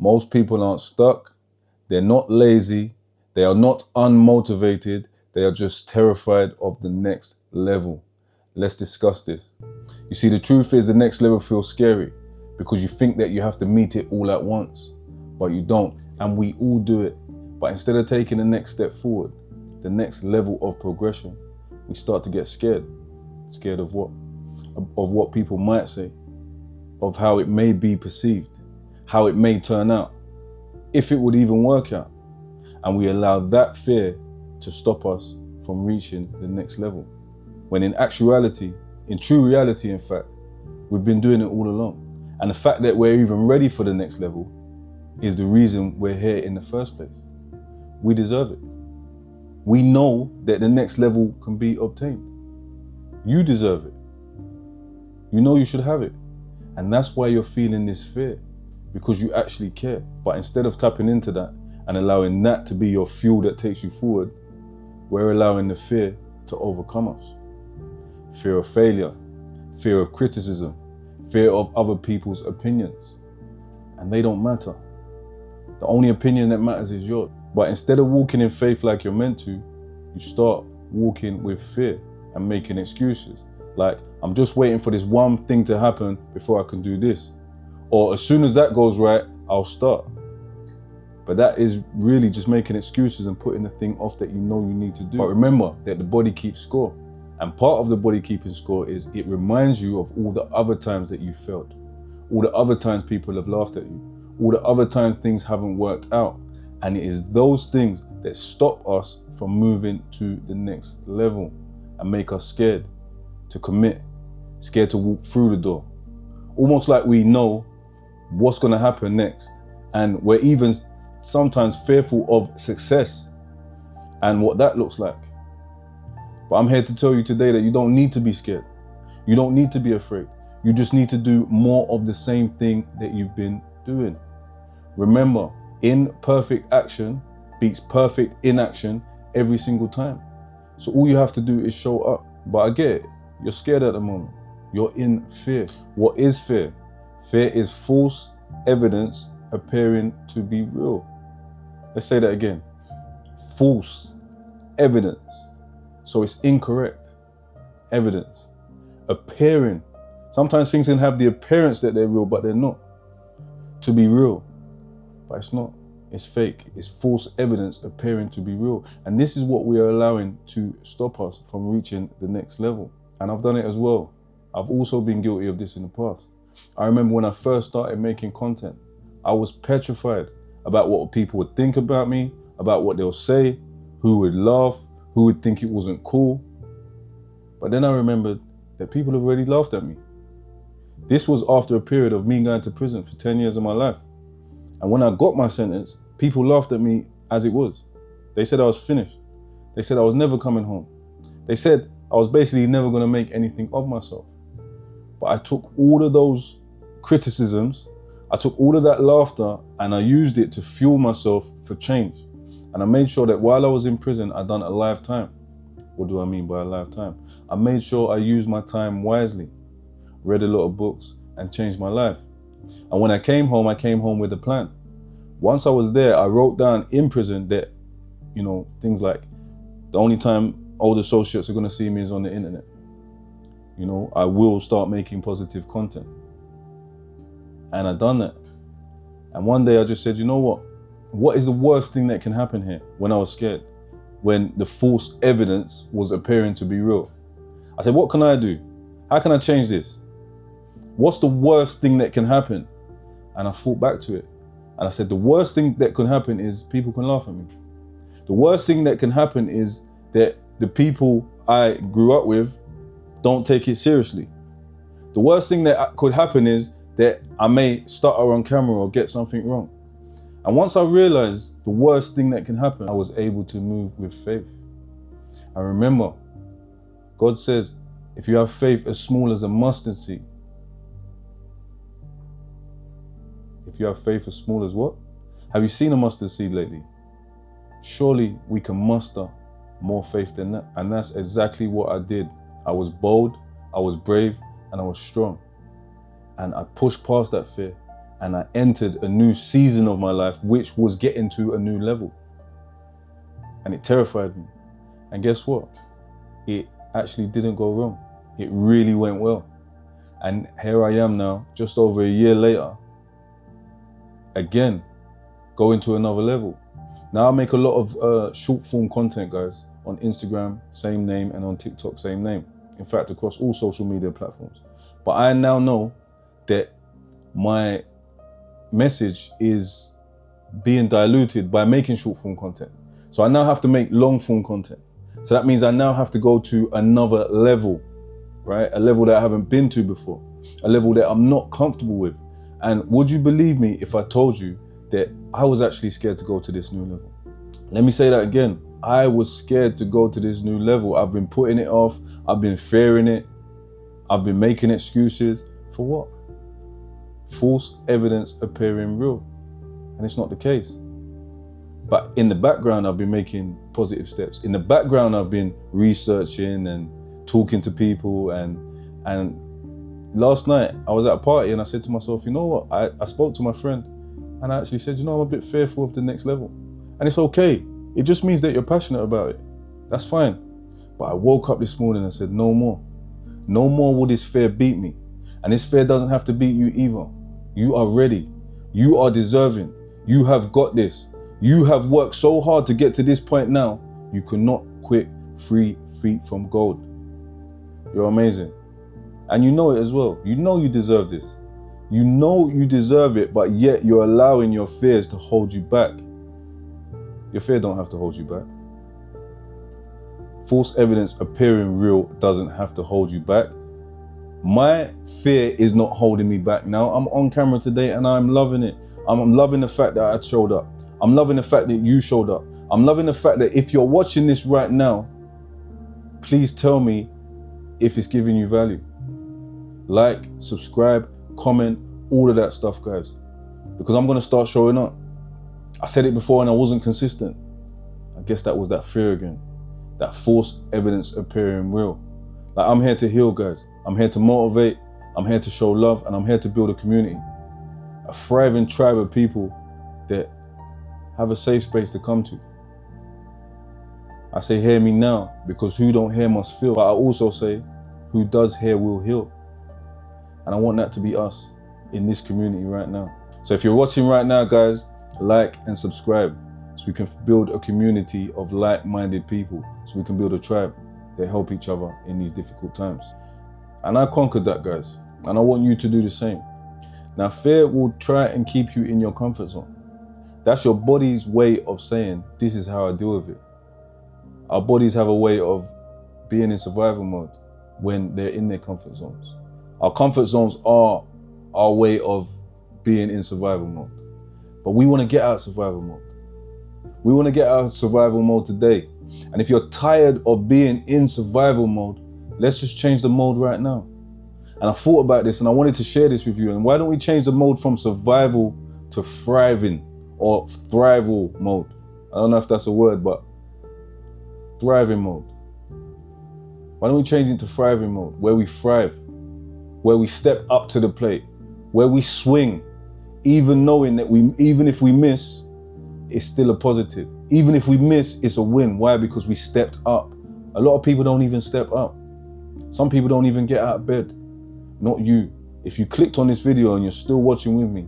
Most people aren't stuck. They're not lazy. They are not unmotivated. They are just terrified of the next level. Let's discuss this. You see, the truth is the next level feels scary because you think that you have to meet it all at once, but you don't. And we all do it. But instead of taking the next step forward, the next level of progression, we start to get scared. Scared of what? Of what people might say, of how it may be perceived, how it may turn out, if it would even work out. And we allow that fear to stop us from reaching the next level. When in actuality, in true reality, in fact, we've been doing it all along. And the fact that we're even ready for the next level is the reason we're here in the first place. We deserve it. We know that the next level can be obtained. You deserve it. You know you should have it. And that's why you're feeling this fear, because you actually care. But instead of tapping into that and allowing that to be your fuel that takes you forward, we're allowing the fear to overcome us. Fear of failure, fear of criticism, fear of other people's opinions. And they don't matter. The only opinion that matters is yours. But instead of walking in faith like you're meant to, you start walking with fear and making excuses. Like, I'm just waiting for this one thing to happen before I can do this. Or as soon as that goes right, I'll start. But that is really just making excuses and putting the thing off that you know you need to do. But remember that the body keeps score. And part of the body keeping score is it reminds you of all the other times that you failed. All the other times people have laughed at you. All the other times things haven't worked out. And it is those things that stop us from moving to the next level and make us scared to commit, scared to walk through the door. Almost like we know what's going to happen next. And we're even sometimes fearful of success and what that looks like. But I'm here to tell you today that you don't need to be scared. You don't need to be afraid. You just need to do more of the same thing that you've been doing. Remember, imperfect action beats perfect inaction every single time. So all you have to do is show up. But I get it. You're scared at the moment. You're in fear. What is fear? Fear is false evidence appearing to be real. Let's say that again. False evidence. So it's incorrect evidence. Appearing. Sometimes things can have the appearance that they're real, but they're not. To be real. But it's not. It's fake. It's false evidence appearing to be real. And this is what we are allowing to stop us from reaching the next level. And I've done it as well. I've also been guilty of this in the past. I remember when I first started making content, I was petrified about what people would think about me, about what they'll say, who would laugh, who would think it wasn't cool. But then I remembered that people have already laughed at me. This was after a period of me going to prison for 10 years of my life. And when I got my sentence, people laughed at me as it was. They said I was finished. They said I was never coming home. They said I was basically never going to make anything of myself. But I took all of those criticisms, I took all of that laughter, and I used it to fuel myself for change. And I made sure that while I was in prison, I done a lifetime. What do I mean by a lifetime? I made sure I used my time wisely, read a lot of books, and changed my life. And when I came home with a plan. Once I was there, I wrote down in prison that, things like the only time old associates are going to see me is on the internet. I will start making positive content. And I done that. And one day I just said, you know what? What is the worst thing that can happen here? When I was scared, when the false evidence was appearing to be real. I said, what can I do? How can I change this? What's the worst thing that can happen? And I thought back to it. And I said, the worst thing that can happen is people can laugh at me. The worst thing that can happen is that the people I grew up with don't take it seriously. The worst thing that could happen is that I may stutter on camera or get something wrong. And once I realized the worst thing that can happen, I was able to move with faith. And remember, God says, if you have faith as small as a mustard seed, if you have faith as small as what? Have you seen a mustard seed lately? Surely we can muster more faith than that. And that's exactly what I did. I was bold, I was brave, and I was strong. And I pushed past that fear And I entered a new season of my life, which was getting to a new level. And it terrified me. And guess what? It actually didn't go wrong. It really went well. And here I am now, just over a year later, again, going to another level. Now I make a lot of short form content, guys, on Instagram, same name, and on TikTok, same name. In fact, across all social media platforms. But I now know that my message is being diluted by making short form content. So I now have to make long form content. So that means I now have to go to another level, right? A level that I haven't been to before, a level that I'm not comfortable with. And would you believe me if I told you that I was actually scared to go to this new level? Let me say that again. I was scared to go to this new level. I've been putting it off. I've been fearing it. I've been making excuses. For what? False evidence appearing real. And it's not the case. But in the background, I've been making positive steps. In the background, I've been researching and talking to people. And last night, I was at a party and I said to myself, you know what? I spoke to my friend and I actually said, you know, I'm a bit fearful of the next level. And it's okay. It just means that you're passionate about it. That's fine. But I woke up this morning and said, no more. No more will this fear beat me. And this fear doesn't have to beat you either. You are ready. You are deserving. You have got this. You have worked so hard to get to this point now. You cannot quit 3 feet from gold. You're amazing. And you know it as well. You know you deserve this. You know you deserve it, but yet you're allowing your fears to hold you back. Your fear don't have to hold you back. False evidence appearing real doesn't have to hold you back. My fear is not holding me back now. I'm on camera today and I'm loving it. I'm loving the fact that I showed up. I'm loving the fact that you showed up. I'm loving the fact that if you're watching this right now, please tell me if it's giving you value. Like, subscribe, comment, all of that stuff, guys. Because I'm going to start showing up. I said it before and I wasn't consistent. I guess that was that fear again. That false evidence appearing real. Like, I'm here to heal, guys. I'm here to motivate. I'm here to show love, and I'm here to build a community. A thriving tribe of people that have a safe space to come to. I say hear me now, because who don't hear must feel. But I also say who does hear will heal. And I want that to be us in this community right now. So if you're watching right now, guys, like and subscribe so we can build a community of like-minded people, so we can build a tribe that help each other in these difficult times. And I conquered that, guys. And I want you to do the same. Now, fear will try and keep you in your comfort zone. That's your body's way of saying, this is how I deal with it. Our bodies have a way of being in survival mode when they're in their comfort zones. Our comfort zones are our way of being in survival mode. But we want to get out of survival mode. We want to get out of survival mode today. And if you're tired of being in survival mode, let's just change the mode right now. And I thought about this and I wanted to share this with you. And why don't we change the mode from survival to thriving or thrival mode? I don't know if that's a word, but thriving mode. Why don't we change it to thriving mode, where we thrive, where we step up to the plate, where we swing, even knowing that even if we miss, it's still a positive. Even if we miss, it's a win. Why? Because we stepped up. A lot of people don't even step up. Some people don't even get out of bed. Not you. If you clicked on this video and you're still watching with me,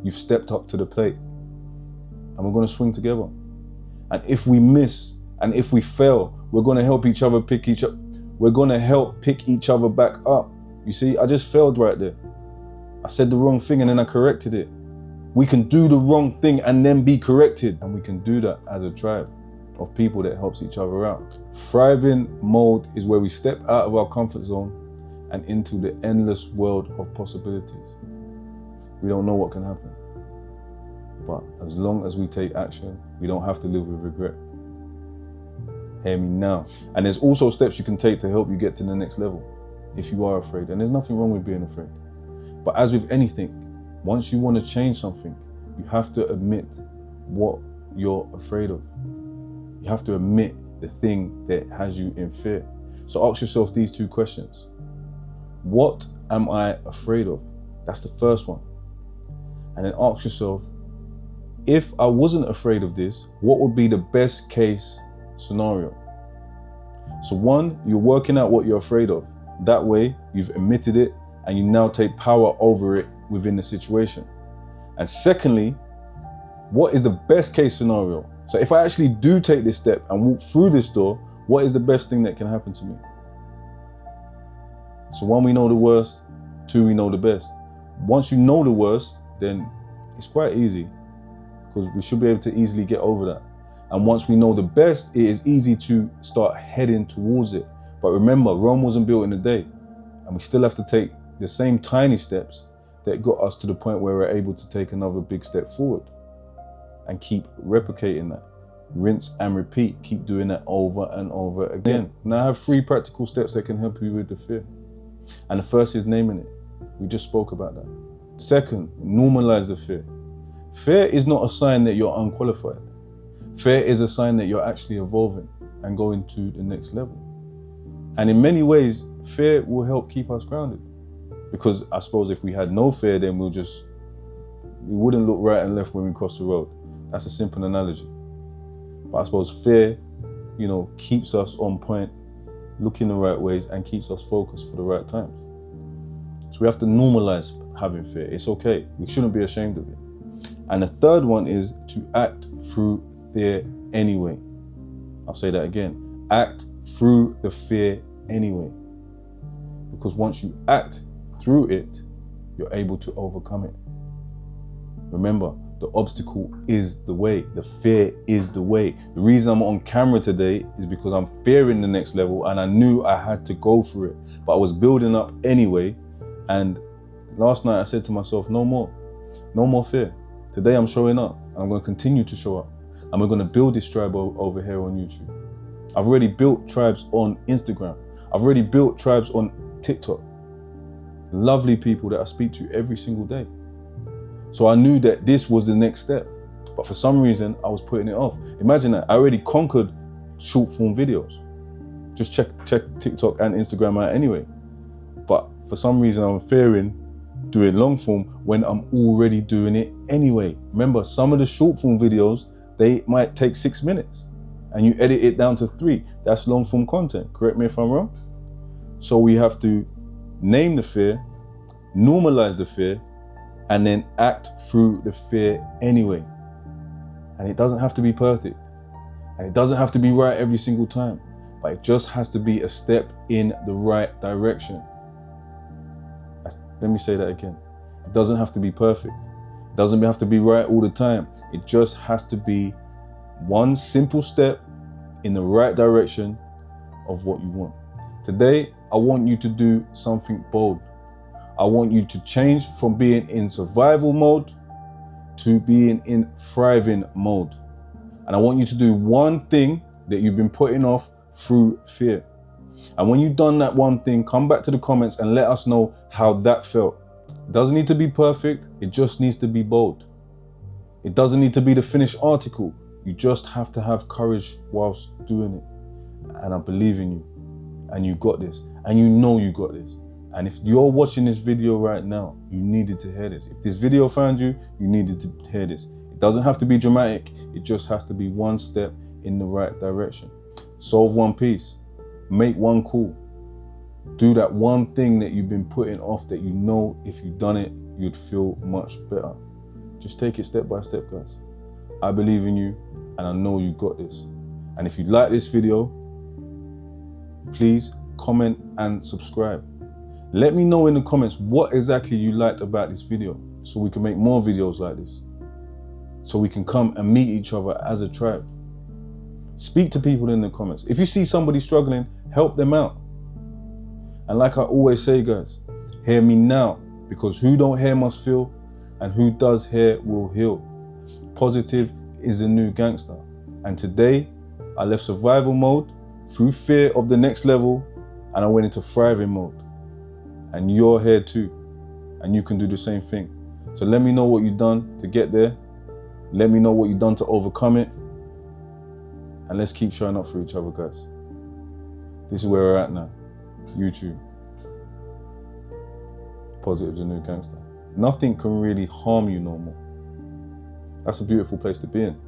you've stepped up to the plate. And we're going to swing together. And if we miss and if we fail, we're going to help each other pick each other. We're going to help pick each other back up. You see, I just failed right there. I said the wrong thing and then I corrected it. We can do the wrong thing and then be corrected. And we can do that as a tribe of people that helps each other out. Thriving mode is where we step out of our comfort zone and into the endless world of possibilities. We don't know what can happen. But as long as we take action, we don't have to live with regret. Hear me now. And there's also steps you can take to help you get to the next level if you are afraid. And there's nothing wrong with being afraid. But as with anything, once you want to change something, you have to admit what you're afraid of. You have to admit the thing that has you in fear. So ask yourself these 2 questions. What am I afraid of? That's the first one. And then ask yourself, if I wasn't afraid of this, what would be the best case scenario? So one, you're working out what you're afraid of. That way, you've admitted it and you now take power over it within the situation. And secondly, what is the best case scenario? So if I actually do take this step and walk through this door, what is the best thing that can happen to me? So one, we know the worst. Two, we know the best. Once you know the worst, then it's quite easy, because we should be able to easily get over that. And once we know the best, it is easy to start heading towards it. But remember, Rome wasn't built in a day, and we still have to take the same tiny steps that got us to the point where we're able to take another big step forward, and keep replicating that. Rinse and repeat. Keep doing that over and over again. Now I have 3 practical steps that can help you with the fear. And the first is naming it. We just spoke about that. Second, normalize the fear. Fear is not a sign that you're unqualified. Fear is a sign that you're actually evolving and going to the next level. And in many ways, fear will help keep us grounded. Because I suppose if we had no fear, then we wouldn't look right and left when we cross the road. That's a simple analogy. But I suppose fear, keeps us on point, looking the right ways, and keeps us focused for the right times. So we have to normalize having fear. It's okay. We shouldn't be ashamed of it. And the third one is to act through fear anyway. I'll say that again. Act through the fear anyway. Because once you act through it, you're able to overcome it. Remember, the obstacle is the way. The fear is the way. The reason I'm on camera today is because I'm fearing the next level, and I knew I had to go for it. But I was building up anyway. And last night I said to myself, no more fear. Today I'm showing up, and I'm going to continue to show up. And we're going to build this tribe over here on YouTube. I've already built tribes on Instagram. I've already built tribes on TikTok. Lovely people that I speak to every single day. So I knew that this was the next step. But for some reason, I was putting it off. Imagine that. I already conquered short form videos. Just check TikTok and Instagram out anyway. But for some reason, I'm fearing doing long form when I'm already doing it anyway. Remember, some of the short form videos, they might take 6 minutes and you edit it down to 3. That's long form content. Correct me if I'm wrong. So we have to name the fear, normalize the fear, and then act through the fear anyway. And it doesn't have to be perfect. And it doesn't have to be right every single time. But it just has to be a step in the right direction. Let me say that again. It doesn't have to be perfect. It doesn't have to be right all the time. It just has to be one simple step in the right direction of what you want. Today, I want you to do something bold. I want you to change from being in survival mode to being in thriving mode. And I want you to do one thing that you've been putting off through fear. And when you've done that one thing, come back to the comments and let us know how that felt. It doesn't need to be perfect. It just needs to be bold. It doesn't need to be the finished article. You just have to have courage whilst doing it. And I believe in you. And you got this. And you know you got this. And if you're watching this video right now, you needed to hear this. If this video found you, you needed to hear this. It doesn't have to be dramatic. It just has to be one step in the right direction. Solve one piece. Make one call. Do that one thing that you've been putting off that you know if you'd done it, you'd feel much better. Just take it step by step, guys. I believe in you and I know you got this. And if you like this video, please comment and subscribe. Let me know in the comments what exactly you liked about this video so we can make more videos like this. So we can come and meet each other as a tribe. Speak to people in the comments. If you see somebody struggling, help them out. And like I always say, guys, hear me now, because who don't hear must feel, and who does hear will heal. Positive is the new gangster. And today, I left survival mode through fear of the next level, and I went into thriving mode. And you're here too, and you can do the same thing. So let me know what you've done to get there. Let me know what you've done to overcome it. And let's keep showing up for each other, guys. This is where we're at now. YouTube. Positive's a new gangster. nothing can really harm you no more. That's a beautiful place to be in.